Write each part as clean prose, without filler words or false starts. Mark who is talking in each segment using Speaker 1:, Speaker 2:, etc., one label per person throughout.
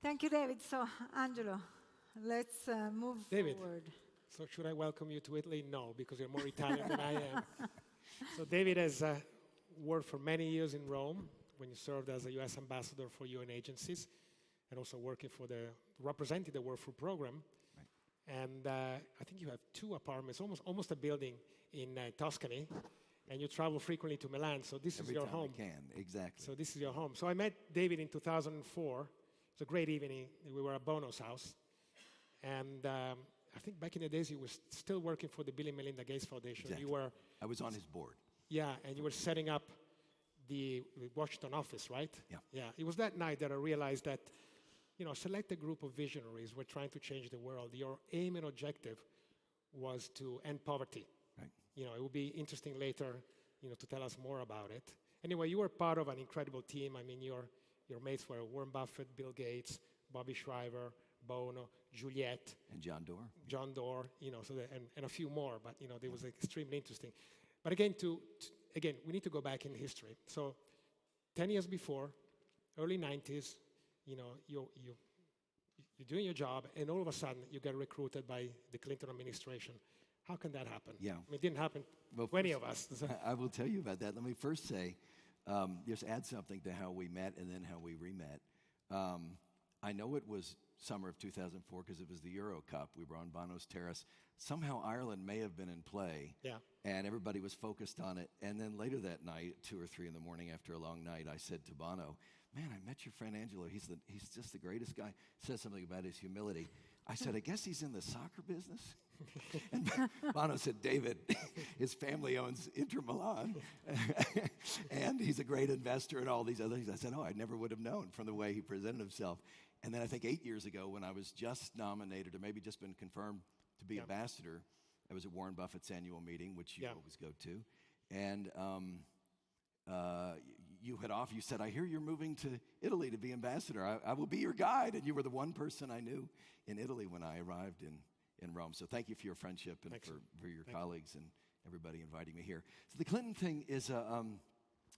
Speaker 1: Thank you, David. So, Angelo, let's move
Speaker 2: David,
Speaker 1: forward.
Speaker 2: so should I welcome you to Italy? No, because you're more Italian than I am. So David has worked for many years in Rome when you served as a U.S. ambassador for UN agencies and also working for representing the World Food Program.
Speaker 3: Right.
Speaker 2: And I think you have 2 apartments, almost a building in Tuscany, and you travel frequently to Milan, so this is your home.
Speaker 3: Every time I can, exactly.
Speaker 2: So this is your home. So I met David in 2004. It was a great evening. We were at Bono's house. And I think back in the days, you were still working for the Bill and Melinda Gates Foundation.
Speaker 3: Exactly. I was on his board.
Speaker 2: Yeah, and you were setting up the Washington office, right?
Speaker 3: Yeah.
Speaker 2: Yeah. It was that night that I realized that, a selected group of visionaries were trying to change the world. Your aim and objective was to end poverty.
Speaker 3: Right.
Speaker 2: It would be interesting later, to tell us more about it. Anyway, you were part of an incredible team. I mean, your mates were Warren Buffett, Bill Gates, Bobby Shriver, Bono, Juliet.
Speaker 3: And John Doerr.
Speaker 2: John Doerr, and a few more, but, it was extremely interesting. But again, again, we need to go back in history. So 10 years before, early 90s, you're doing your job, and all of a sudden, you get recruited by the Clinton administration. How can that happen?
Speaker 3: Yeah.
Speaker 2: I mean, it didn't happen to any of us.
Speaker 3: I will tell you about that. Let me first say, just add something to how we met and then how we re-met. I know it was summer of 2004 because it was the Euro Cup. We were on Bono's terrace. Somehow Ireland may have been in play.
Speaker 2: Yeah.
Speaker 3: And everybody was focused on it. And then later that night, 2 or 3 in the morning after a long night, I said to Bono, "Man, I met your friend Angelo. He's just the greatest guy." Said something about his humility. I said, "I guess he's in the soccer business." And Bono said, "David, his family owns Inter Milan, and he's a great investor and all these other things." I said, "Oh, I never would have known from the way he presented himself." And then I think 8 years ago, when I was just nominated or maybe just been confirmed to be ambassador, I was at Warren Buffett's annual meeting, which you always go to, and you had off. You said, "I hear you're moving to Italy to be ambassador. I will be your guide." And you were the one person I knew in Italy when I arrived in Rome. So thank you for your friendship and for your colleagues and everybody inviting me here. So the Clinton thing is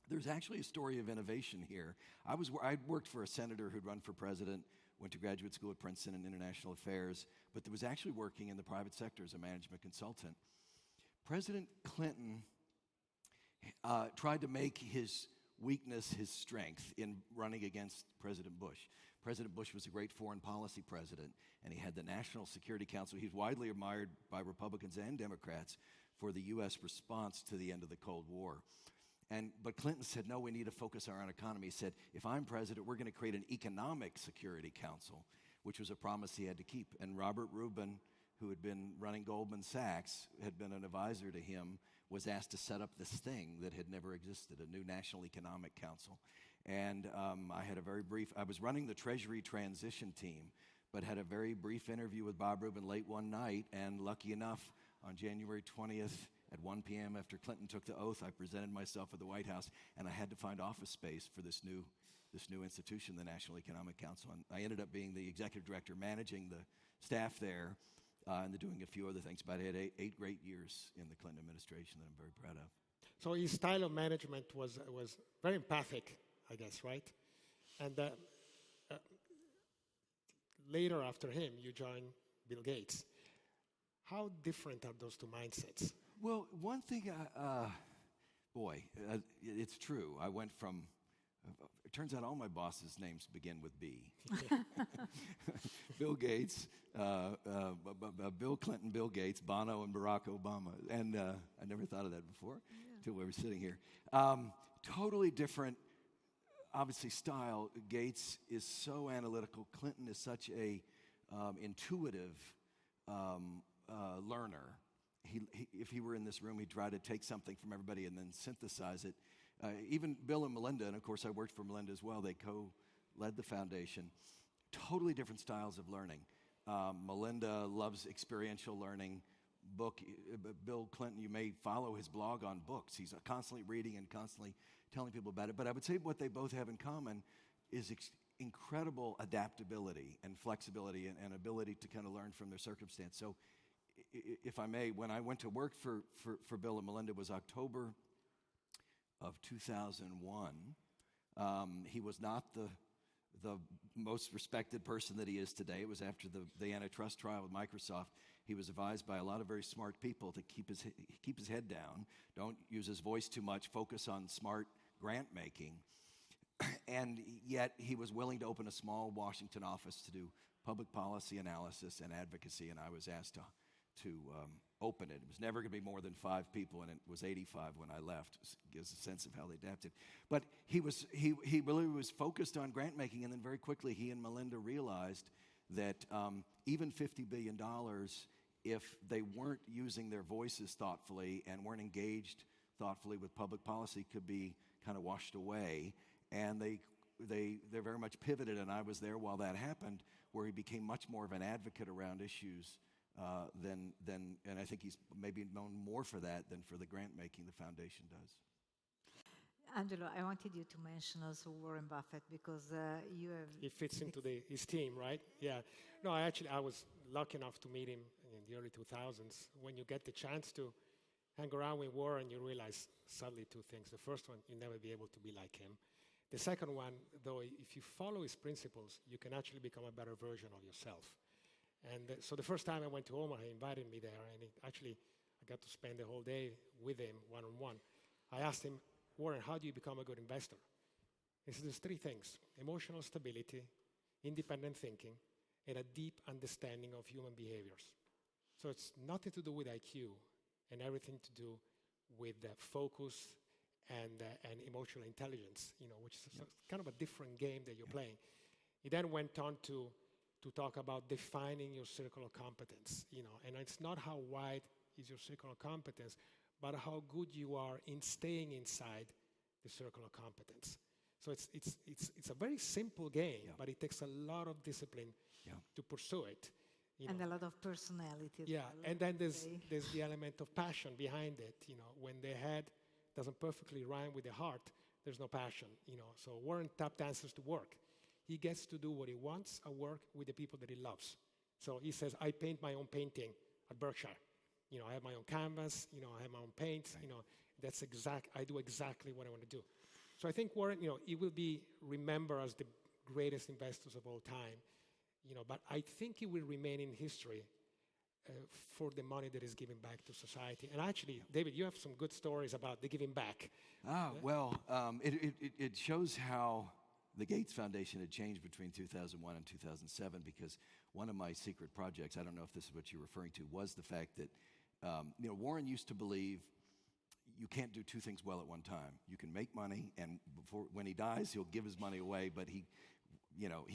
Speaker 3: there's actually a story of innovation here. I'd worked for a senator who'd run for president, went to graduate school at Princeton in international affairs, but was actually working in the private sector as a management consultant. President Clinton tried to make his weakness his strength in running against President Bush. President Bush was a great foreign policy president, and he had the National Security Council. He's widely admired by Republicans and Democrats for the U.S. response to the end of the Cold War. But Clinton said, "No, we need to focus on our economy." He said, "If I'm president, we're going to create an economic security council," which was a promise he had to keep. And Robert Rubin, who had been running Goldman Sachs, had been an advisor to him, was asked to set up this thing that had never existed, a new National Economic Council. And I was running the Treasury transition team, but had a very brief interview with Bob Rubin late one night, and lucky enough, on January 20th, at 1 p.m. after Clinton took the oath, I presented myself at the White House, and I had to find office space for this new institution, the National Economic Council. And I ended up being the executive director, managing the staff there, and doing a few other things. But I had eight great years in the Clinton administration that I'm very proud of.
Speaker 2: So his style of management was very empathic, I guess, right? And later after him, you joined Bill Gates. How different are those two mindsets?
Speaker 3: Well, one thing, it's true. I went from, it turns out all my bosses' names begin with B. Bill Gates, Bill Clinton, Bill Gates, Bono, and Barack Obama. And I never thought of that before until we were sitting here. Totally different, obviously, style. Gates is so analytical. Clinton is such a intuitive learner. If he were in this room, he'd try to take something from everybody and then synthesize it. Even Bill and Melinda, and of course I worked for Melinda as well, they co-led the foundation. Totally different styles of learning. Melinda loves experiential learning. Bill Clinton, you may follow his blog on books. He's constantly reading and constantly telling people about it. But I would say what they both have in common is incredible adaptability and flexibility and ability to kind of learn from their circumstance. So if I may, when I went to work for Bill and Melinda, it was October of 2001. He was not the most respected person that he is today. It was after the antitrust trial with Microsoft. He was advised by a lot of very smart people to keep his head down, don't use his voice too much, focus on smart grant making. And yet he was willing to open a small Washington office to do public policy analysis and advocacy, and I was asked to open it. It was never going to be more than 5 people, and it was 85 when I left. It gives a sense of how they adapted. But he really was focused on grant making, and then very quickly he and Melinda realized that even $50 billion, if they weren't using their voices thoughtfully and weren't engaged thoughtfully with public policy, could be kind of washed away. And they're very much pivoted, and I was there while that happened, where he became much more of an advocate around issues and I think he's maybe known more for that than for the grant making the foundation does.
Speaker 1: Angelo, I wanted you to mention also Warren Buffett because you have...
Speaker 2: He fits into his team, right? Yeah. No, I was lucky enough to meet him in the early 2000s. When you get the chance to hang around with Warren, you realize suddenly 2 things. The first one, you'll never be able to be like him. The second one, though, if you follow his principles, you can actually become a better version of yourself. And so the first time I went to Omaha, he invited me there, and I got to spend the whole day with him one-on-one. I asked him, Warren, how do you become a good investor? He said, there's 3 things: emotional stability, independent thinking, and a deep understanding of human behaviors. So it's nothing to do with IQ and everything to do with focus and emotional intelligence, which is kind of a different game that you're playing. He then went on to talk about defining your circle of competence, and it's not how wide is your circle of competence, but how good you are in staying inside the circle of competence. So it's a very simple game, but it takes a lot of discipline to pursue it.
Speaker 1: And a lot of personality as well.
Speaker 2: And then there's the element of passion behind it. When the head doesn't perfectly rhyme with the heart, there's no passion. So Warren tap dances to work. He gets to do what he wants at work with the people that he loves. So he says, I paint my own painting at Berkshire. I have my own canvas, I have my own paint, right. I do exactly what I want to do. So I think Warren, he will be remembered as the greatest investors of all time, but I think he will remain in history for the money that is given back to society. And actually, David, you have some good stories about the giving back.
Speaker 3: It shows how the Gates Foundation had changed between 2001 and 2007, because one of my secret projects, I don't know if this is what you're referring to, was the fact that Warren used to believe you can't do 2 things well at one time. You can make money, and when he dies, he'll give his money away, but he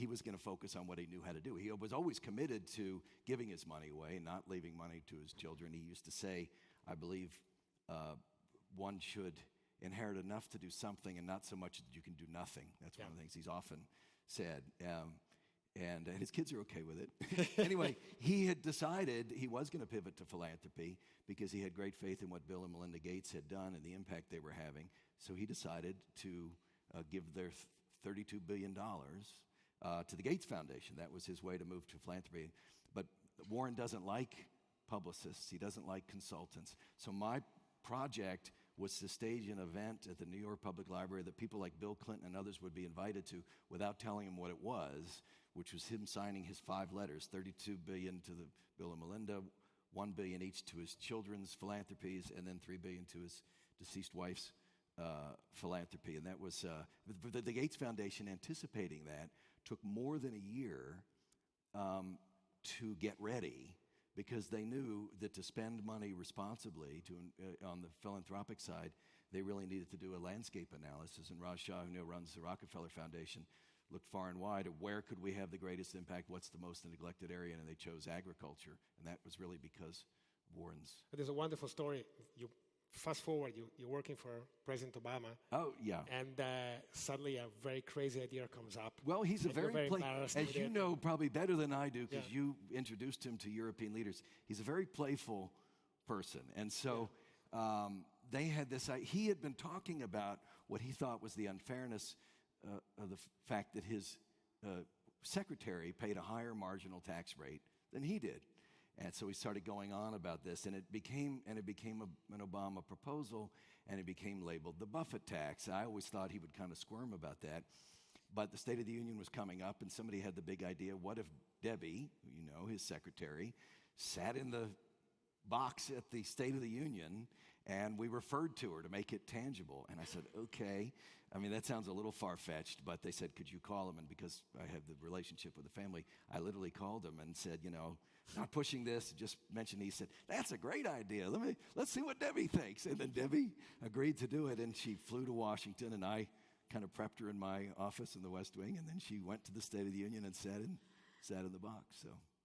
Speaker 3: was going to focus on what he knew how to do. He was always committed to giving his money away, not leaving money to his children. He used to say, I believe one should inherit enough to do something and not so much that you can do nothing. That's one of the things he's often said. And his kids are okay with it. Anyway, he had decided he was going to pivot to philanthropy because he had great faith in what Bill and Melinda Gates had done and the impact they were having. So he decided to give their $32 billion to the Gates Foundation. That was his way to move to philanthropy. But Warren doesn't like publicists. He doesn't like consultants. So my project was to stage an event at the New York Public Library that people like Bill Clinton and others would be invited to without telling him what it was, which was him signing his 5 letters, $32 billion to the Bill and Melinda, $1 billion each to his children's philanthropies, and then $3 billion to his deceased wife's philanthropy. And that was, the Gates Foundation, anticipating that, took more than a year to get ready, because they knew that to spend money responsibly on the philanthropic side, they really needed to do a landscape analysis. And Raj Shah, who runs the Rockefeller Foundation, looked far and wide at where could we have the greatest impact, what's the most neglected area, and they chose agriculture. And that was really because Warren's.
Speaker 2: There's a wonderful story. You fast forward, you're working for President Obama.
Speaker 3: Oh, yeah.
Speaker 2: And suddenly a very crazy idea comes up.
Speaker 3: Well, he's a very as you know probably better than I do, because you introduced him to European leaders. He's a very playful person. And so they had this, he had been talking about what he thought was the unfairness of the fact that his secretary paid a higher marginal tax rate than he did. And so he started going on about this, and it became an Obama proposal, and it became labeled the Buffett tax. I always thought he would kind of squirm about that. But the State of the Union was coming up, and somebody had the big idea, what if Debbie, his secretary, sat in the box at the State of the Union, and we referred to her to make it tangible. And I said, okay. I mean, that sounds a little far-fetched, but they said, could you call him? And because I have the relationship with the family, I literally called him and said, not pushing this, just mentioned. He said, that's a great idea. Let's see what Debbie thinks. And then Debbie agreed to do it, and she flew to Washington, and I kind of prepped her in my office in the West Wing, and then she went to the State of the Union and sat in the box. So